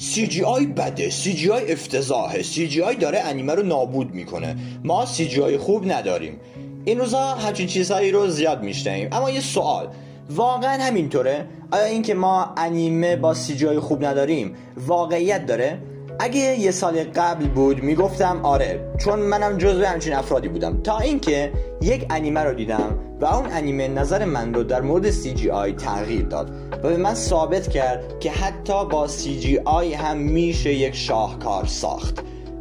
CGI بده، CGI افتضاحه، CGI داره انیمه رو نابود میکنه، ما CGI خوب نداریم. این روزا همچین چیزهایی رو زیاد میشنویم. اما یه سوال، واقعا همینطوره؟ آیا این که ما انیمه با CGI خوب نداریم واقعیت داره؟ اگه یه سال قبل بود میگفتم آره، چون منم جزو همچین افرادی بودم، تا اینکه یک انیمه رو دیدم و اون انیمه نظر من رو در مورد CGI تغییر داد و به من ثابت کرد که حتی با CGI هم میشه یک شاهکار ساخت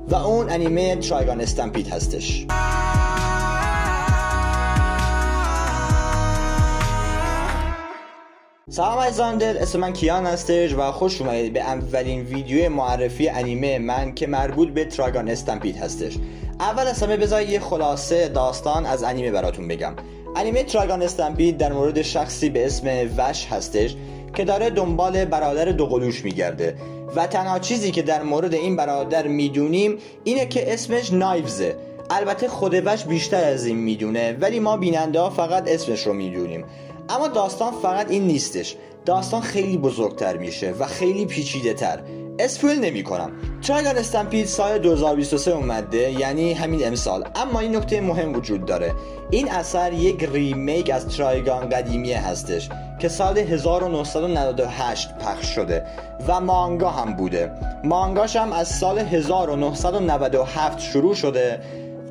و اون انیمه ترایگان استمپید هستش. سلام عزیزان دل، اسم من کیان هستش و خوش اومدید به اولین ویدیو معرفی انیمه من که مربوط به ترایگان استمپید هستش. اول از همه بذارید یه خلاصه داستان از انیمه براتون بگم. انیمه ترایگان استمپید در مورد شخصی به اسم وش هستش که داره دنبال برادر دوقلوش میگرده و تنها چیزی که در مورد این برادر میدونیم اینه که اسمش نایوزه. البته خود وش بیشتر از این میدونه ولی ما بیننده ها فقط اسمش رو میدونیم. اما داستان فقط این نیستش، داستان خیلی بزرگتر میشه و خیلی پیچیده تر. اسپویل نمی کنم. ترایگان استمپید سال 2023 اومده، یعنی همین امسال. اما این نکته مهم وجود داره، این اثر یک ریمیک از ترایگان قدیمیه هستش که سال 1998 پخش شده و مانگا هم بوده. مانگاش هم از سال 1997 شروع شده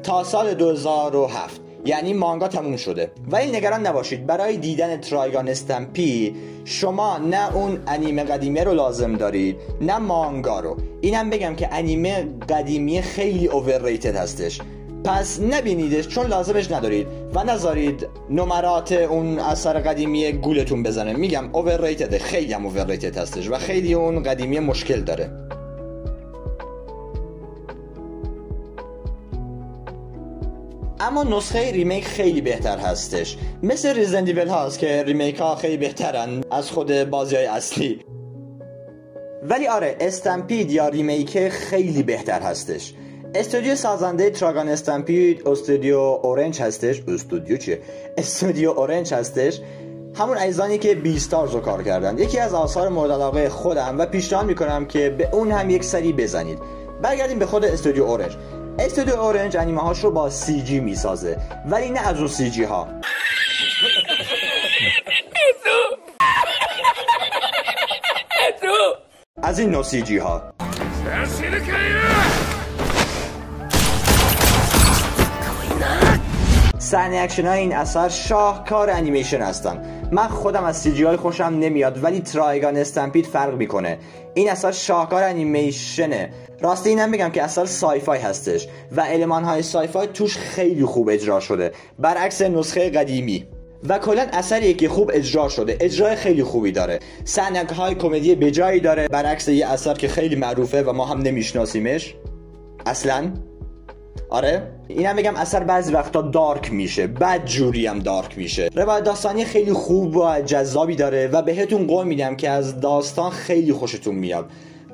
تا سال 2007، یعنی مانگا تموم شده. ولی نگران نباشید، برای دیدن ترایگان استمپید شما نه اون انیمه قدیمی رو لازم دارید نه مانگا رو. اینم بگم که انیمه قدیمی خیلی اوورریتد هستش، پس نبینیدش چون لازمش ندارید و نذارید نمرات اون اثر قدیمی گولتون بزنه. میگم اوورریتد، خیلی هم اوورریتد هستش و خیلی اون قدیمی مشکل داره. اما نسخه ریمیک خیلی بهتر هستش، مثل ریزیدنت ایول هاست که ریمیک ها خیلی بهترن از خود بازی های اصلی. ولی آره، استمپید یا ریمیک خیلی بهتر هستش. استودیو سازنده ترایگان استمپید استودیو اورنج هستش. استودیو اورنج هستش، همون عزیزانی که بیستارز رو کار کردن. یکی از آثار مورد علاقه خودم و پیشنهاد میکنم که به اون هم یک سری بزنید. برگردیم به خود استودیو اورنج. استودیو اورنج انیمه هاش رو با CG میسازه، ولی نه از اون CG ها. از این نوع CG ها. صحنه اکشن های این اثر شاهکار انیمیشن هستن. من خودم از CG های خوشم نمیاد ولی ترایگان استمپید فرق میکنه. این اثر شاهکار انیمیشنه. راستی اینم بگم که اثر سایفای هستش و المان های سایفای توش خیلی خوب اجرا شده برعکس نسخه قدیمی و کلا اثریه که خوب اجرا شده، اجرای خیلی خوبی داره، صحنه های کمدی بجایی داره برعکس یه اثر که خیلی معروفه و ما هم نمیشناسیمش اصلا. آره، اینم بگم اثر بعضی وقتا دارک میشه، بد جوری هم دارک میشه. روایت داستانی خیلی خوب و جذابی داره و بهتون قول میدم که از داستان خیلی خوشتون میاد.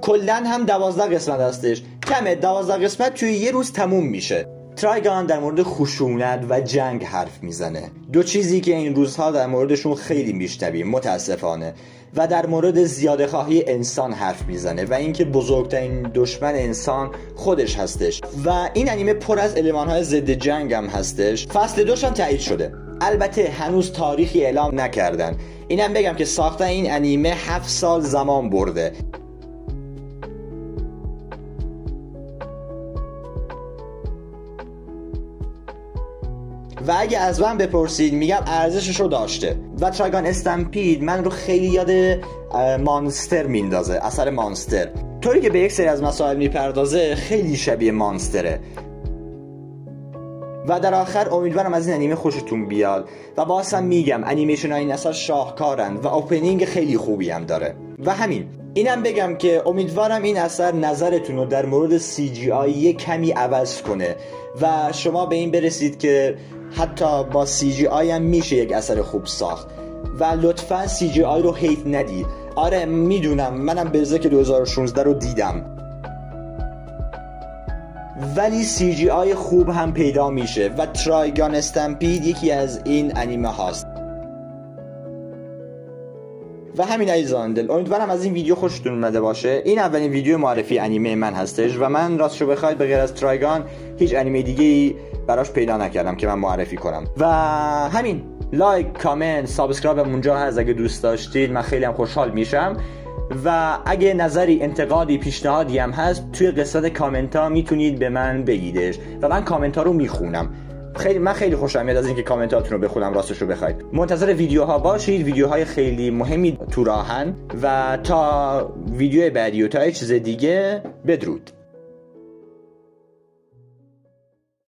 کلن هم 12 قسمت هستش، کمه 12 قسمت توی یه روز تموم میشه. ترایگان در مورد خشونت و جنگ حرف میزنه، دو چیزی که این روزها در موردشون خیلی میشنویم متاسفانه، و در مورد زیاده خواهی انسان حرف میزنه و اینکه بزرگترین دشمن انسان خودش هستش. و این انیمه پر از المان‌های ضد جنگ هم هستش. فصل 2 هم تایید شده، البته هنوز تاریخی اعلام نکردن. اینم بگم که ساختن این انیمه 7 سال زمان برده. و اگه از من بپرسید میگم ارزشش رو داشته. و ترایگان استمپید من رو خیلی یاد مانستر میندازه، اثر مانستر. طوری که به یک سری از مسائل میپردازه خیلی شبیه مانستره. و در آخر امیدوارم از این انیمه خوشتون بیاد و بازم میگم انیمیشن های این اثر شاهکارن و اوپنینگ خیلی خوبی هم داره. و همین، اینم بگم که امیدوارم این اثر نظرتون رو در مورد CGI یک کمی عوض کنه و شما به این برسید که حتی با CGI هم میشه یک اثر خوب ساخت. و لطفا CGI رو هیت ندید. آره میدونم، منم برزک 2016 رو دیدم، ولی CGI خوب هم پیدا میشه و ترایگان استمپید یکی از این انیمه هاست. و همین عزیزان دل، امیدوارم از این ویدیو خوشتون اومده باشه. این اولین ویدیو معرفی انیمه من هستش و من راستشو بخواید به غیر از ترایگان هیچ انیمه دیگه‌ای براش پیدا نکردم که من معرفی کنم. و همین لایک، کامنت، سابسکرایب اونجا هست اگه دوست داشتید، من خیلی هم خوشحال میشم. و اگه نظری، انتقادی، پیشنهادی هم هست توی قسمت کامنت ها میتونید به من بگیدش و من کامنت ها رو میخونم. من خیلی خوشم میاد از اینکه کامنتاتون رو بخونم. راستشو بخواید منتظر ویدیوها باشید، ویدیوهای خیلی مهمی تو راهن. و تا ویدیو بعدی و تا چیز دیگه، بدرود.